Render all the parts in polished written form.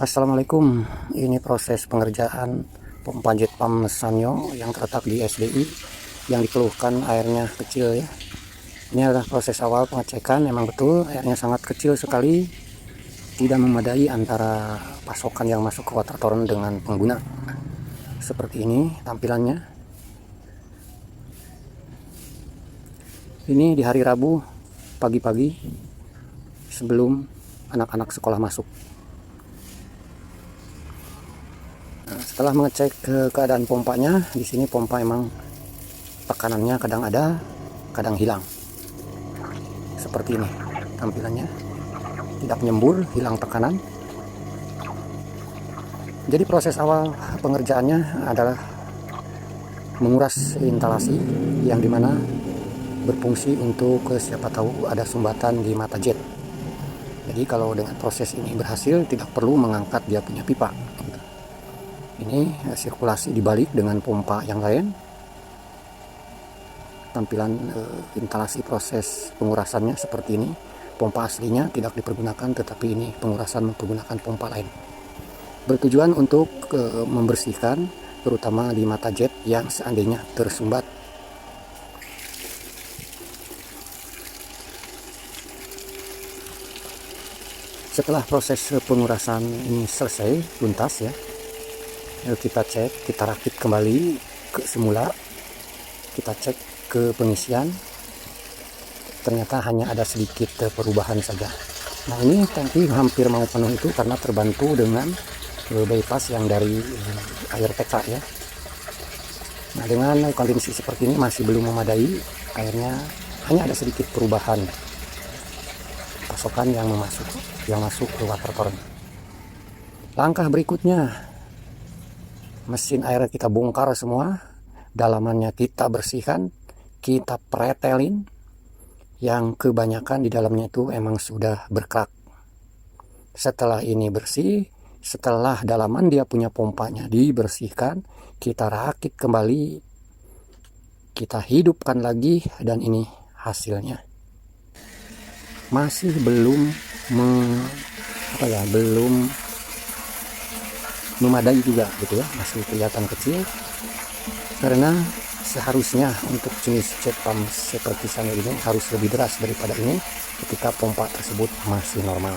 Assalamualaikum. Ini proses pengerjaan pompa jet pump Sanyo yang terletak di SDI yang dikeluhkan airnya kecil ya. Ini adalah proses awal pengecekan. Memang betul airnya sangat kecil sekali, tidak memadai antara pasokan yang masuk ke water torrent dengan pengguna. Seperti ini tampilannya. Ini di hari Rabu pagi-pagi sebelum anak-anak sekolah masuk. Setelah mengecek keadaan pompanya, di sini pompa emang tekanannya kadang ada, kadang hilang. Seperti ini tampilannya, tidak menyembur, hilang tekanan. Jadi proses awal pengerjaannya adalah menguras instalasi yang dimana berfungsi untuk siapa tahu ada sumbatan di mata jet. Jadi kalau dengan proses ini berhasil, tidak perlu mengangkat dia punya pipa. Ini sirkulasi dibalik dengan pompa yang lain. Tampilan instalasi proses pengurasannya seperti ini. Pompa aslinya tidak dipergunakan, tetapi ini pengurasan menggunakan pompa lain. Bertujuan untuk membersihkan terutama di mata jet yang seandainya tersumbat. Setelah proses pengurasan ini selesai tuntas ya, kita cek, kita rakit kembali ke semula, kita cek ke pengisian, ternyata hanya ada sedikit perubahan saja. Nah ini tangki hampir mau penuh itu karena terbantu dengan bypass yang dari air PK ya. Nah dengan kondisi seperti ini masih belum memadai, airnya hanya ada sedikit perubahan pasokan yang masuk ke water torrent. Langkah berikutnya, mesin air kita bongkar semua, dalamannya kita bersihkan, kita pretelin. Yang kebanyakan di dalamnya itu emang sudah berkerak. Setelah ini bersih, setelah dalaman dia punya pompanya dibersihkan, kita rakit kembali, kita hidupkan lagi, dan ini hasilnya. Masih belum memadai juga gitu ya, masih kelihatan kecil karena seharusnya untuk jenis jet pump seperti Sanyo ini harus lebih deras daripada ini ketika pompa tersebut masih normal.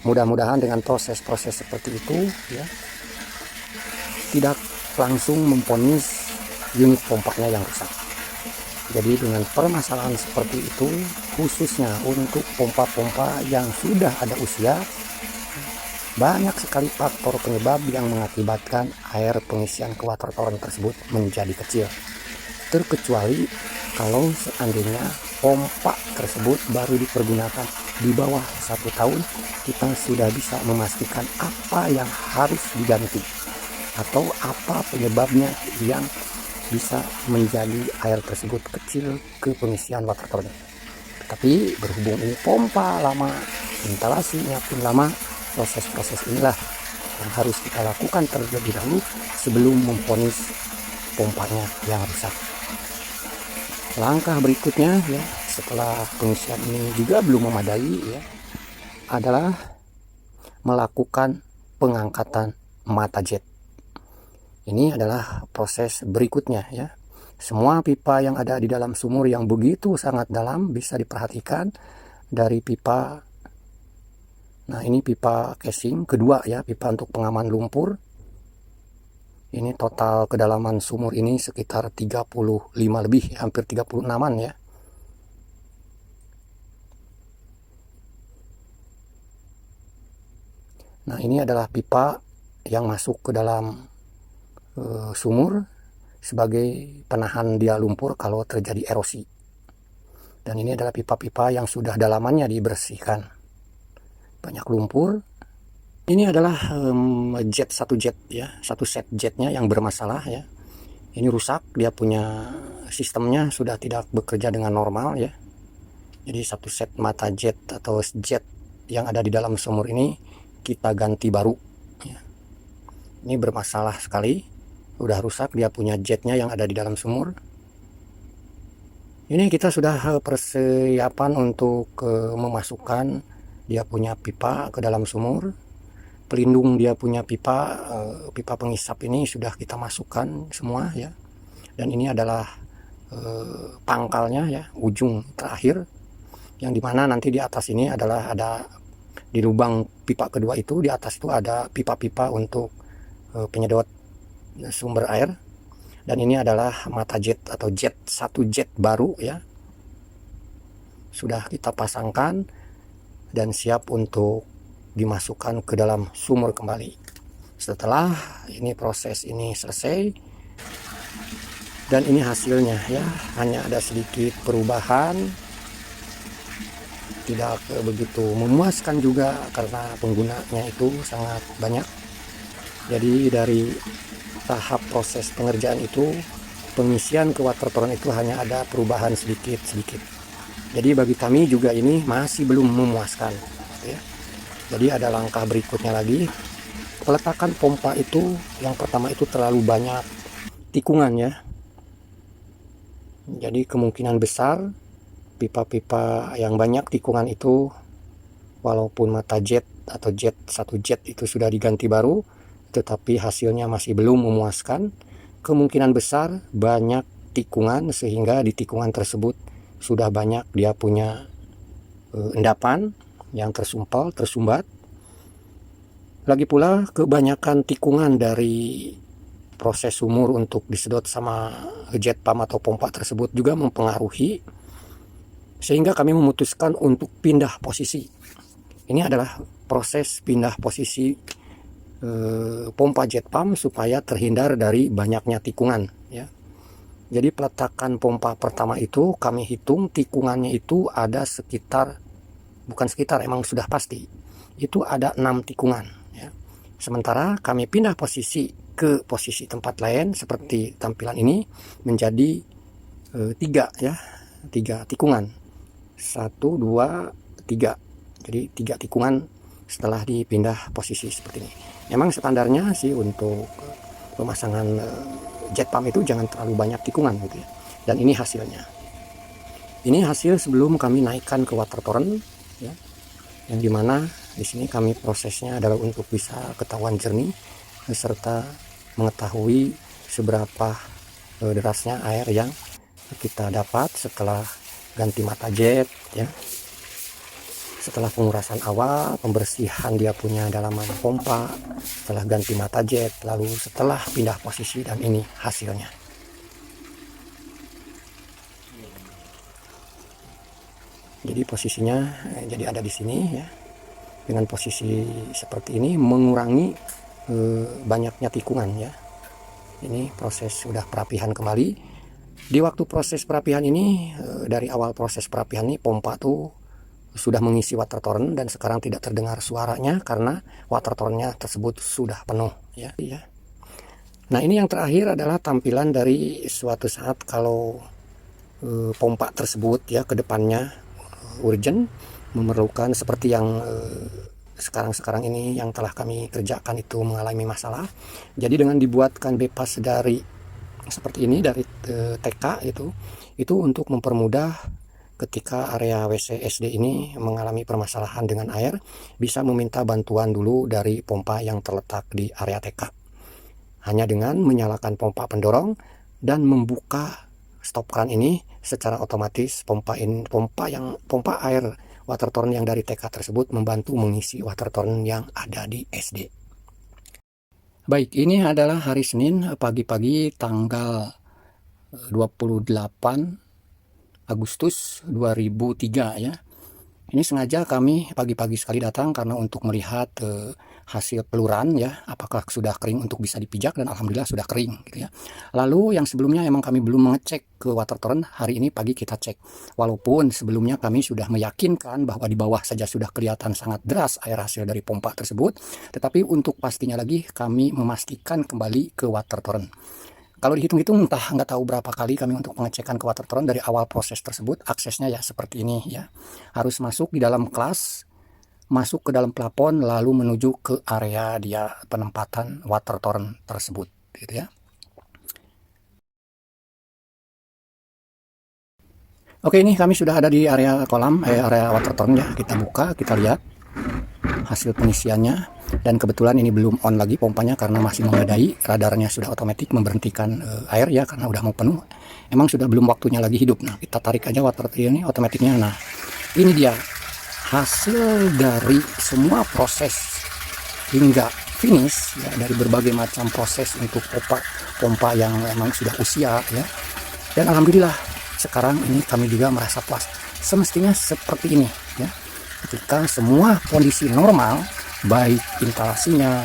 Mudah-mudahan dengan proses-proses seperti itu ya, tidak langsung memvonis unit pompanya yang rusak. Jadi dengan permasalahan seperti itu, khususnya untuk pompa-pompa yang sudah ada usia, banyak sekali faktor penyebab yang mengakibatkan air pengisian ke water torrent tersebut menjadi kecil. Terkecuali kalau seandainya pompa tersebut baru dipergunakan di bawah 1 tahun, kita sudah bisa memastikan apa yang harus diganti atau apa penyebabnya yang bisa menjadi air tersebut kecil ke pengisian water torrent. Tapi berhubung ini pompa lama, instalasinya pun lama, proses-proses inilah yang harus kita lakukan terlebih dahulu sebelum memvonis pompanya yang rusak. Langkah berikutnya ya, setelah pengisian ini juga belum memadai ya, adalah melakukan pengangkatan mata jet. Ini adalah proses berikutnya ya. Semua pipa yang ada di dalam sumur yang begitu sangat dalam bisa diperhatikan dari pipa. Nah ini pipa casing kedua ya, pipa untuk pengaman lumpur. Ini total kedalaman sumur ini sekitar 35 lebih, hampir 36an ya. Nah ini adalah pipa yang masuk ke dalam sumur sebagai penahan dia lumpur kalau terjadi erosi. Dan ini adalah pipa-pipa yang sudah dalamannya dibersihkan. Banyak lumpur. Ini adalah satu jet ya, satu set jetnya yang bermasalah ya. Ini rusak, dia punya sistemnya sudah tidak bekerja dengan normal ya. Jadi satu set mata jet atau jet yang ada di dalam sumur ini kita ganti baru ya. Ini bermasalah sekali, udah rusak, dia punya jetnya yang ada di dalam sumur. Ini kita sudah persiapan untuk memasukkan dia punya pipa ke dalam sumur. pelindung dia punya pipa, pipa pengisap ini sudah kita masukkan semua ya. Dan ini adalah pangkalnya ya, ujung terakhir, yang dimana nanti di atas ini adalah ada di lubang pipa kedua itu, di atas itu ada pipa-pipa untuk penyedot sumber air. Dan ini adalah mata jet atau satu jet baru ya, sudah kita pasangkan dan siap untuk dimasukkan ke dalam sumur kembali. Setelah ini proses ini selesai, dan ini hasilnya ya, hanya ada sedikit perubahan, tidak begitu memuaskan juga karena penggunanya itu sangat banyak. Jadi dari tahap proses pengerjaan itu, pengisian ke water torrent itu hanya ada perubahan sedikit-sedikit. Jadi bagi kami juga ini masih belum memuaskan ya. Jadi ada langkah berikutnya lagi, peletakan pompa itu yang pertama itu terlalu banyak tikungan ya. Jadi kemungkinan besar pipa-pipa yang banyak tikungan itu, walaupun mata jet atau satu jet itu sudah diganti baru, tetapi hasilnya masih belum memuaskan. Kemungkinan besar banyak tikungan, sehingga di tikungan tersebut sudah banyak dia punya endapan yang tersumpal, tersumbat. Lagi pula kebanyakan tikungan dari proses sumur untuk disedot sama jet pump atau pompa tersebut juga mempengaruhi, sehingga kami memutuskan untuk pindah posisi. Ini adalah proses pindah posisi pompa jet pump supaya terhindar dari banyaknya tikungan ya. Jadi peletakan pompa pertama itu kami hitung tikungannya itu ada sekitar, bukan sekitar, emang sudah pasti itu ada 6 tikungan ya. Sementara kami pindah posisi ke posisi tempat lain seperti tampilan ini menjadi 3 ya, 3 tikungan, 1, 2, 3. Jadi 3 tikungan setelah dipindah posisi seperti ini. Memang standarnya sih untuk pemasangan jet pump itu jangan terlalu banyak tikungan gitu ya. Dan ini hasilnya. Ini hasil sebelum kami naikkan ke water torrent ya. Yang dimana di sini kami prosesnya adalah untuk bisa ketahuan jernih serta mengetahui seberapa derasnya air yang kita dapat setelah ganti mata jet ya. Setelah pengurasan awal, pembersihan dia punya dalaman pompa, setelah ganti mata jet, lalu setelah pindah posisi, dan ini hasilnya. Jadi posisinya jadi ada di sini ya. Dengan posisi seperti ini mengurangi banyaknya tikungan ya. Ini proses sudah perapihan kembali. Di waktu proses perapihan ini, dari awal proses perapihan ini pompa tuh sudah mengisi water torrent dan sekarang tidak terdengar suaranya karena water torrentnya tersebut sudah penuh ya. Nah ini yang terakhir adalah tampilan dari suatu saat kalau pompa tersebut ya ke depannya urgent, memerlukan seperti yang sekarang ini yang telah kami kerjakan itu mengalami masalah. Jadi dengan dibuatkan bypass dari seperti ini dari TK itu untuk mempermudah ketika area WC SD ini mengalami permasalahan dengan air, bisa meminta bantuan dulu dari pompa yang terletak di area TK. Hanya dengan menyalakan pompa pendorong dan membuka stop kran ini, secara otomatis pompa air water torrent yang dari TK tersebut membantu mengisi water torrent yang ada di SD. Baik, ini adalah hari Senin pagi-pagi tanggal 28 Agustus 2003 ya. Ini sengaja kami pagi-pagi sekali datang karena untuk melihat hasil peluran ya, apakah sudah kering untuk bisa dipijak, dan alhamdulillah sudah kering gitu ya. Lalu yang sebelumnya emang kami belum mengecek ke water torrent, hari ini pagi kita cek. Walaupun sebelumnya kami sudah meyakinkan bahwa di bawah saja sudah kelihatan sangat deras air hasil dari pompa tersebut, tetapi untuk pastinya lagi kami memastikan kembali ke water torrent. Kalau dihitung-hitung entah nggak tahu berapa kali kami untuk pengecekan ke water torrent dari awal proses tersebut. Aksesnya ya seperti ini ya. Harus masuk di dalam kelas, masuk ke dalam plafon, lalu menuju ke area dia penempatan water torrent tersebut gitu ya. Oke, ini kami sudah ada di area kolam, area water torrent ya. Kita buka, kita lihat. hasil pengisiannya. Dan kebetulan ini belum on lagi pompanya karena masih memadai, radarnya sudah otomatis memberhentikan air ya karena udah mau penuh. Emang sudah belum waktunya lagi hidup. Nah, kita tarik aja water ini otomatisnya. Nah, ini dia hasil dari semua proses hingga finish ya, dari berbagai macam proses untuk pompa yang memang sudah usia ya. Dan alhamdulillah sekarang ini kami juga merasa puas. Semestinya seperti ini ya. Ketika semua kondisi normal, baik instalasinya,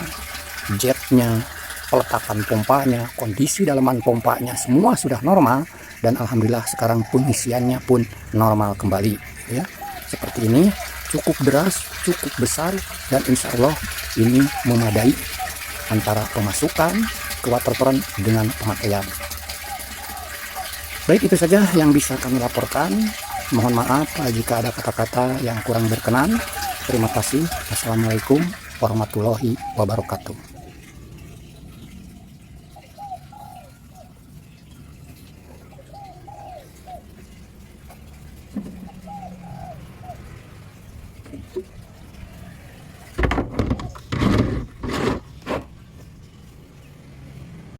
jetnya, peletakan pompanya, kondisi dalaman pompanya semua sudah normal, dan alhamdulillah sekarang pengisiannya pun normal kembali ya. Seperti ini, cukup deras, cukup besar, dan insya Allah ini memadai antara pemasukan ke waterfront dengan pemakaian. Baik, itu saja yang bisa kami laporkan. Mohon maaf jika ada kata-kata yang kurang berkenan. Terima kasih. Assalamualaikum warahmatullahi wabarakatuh.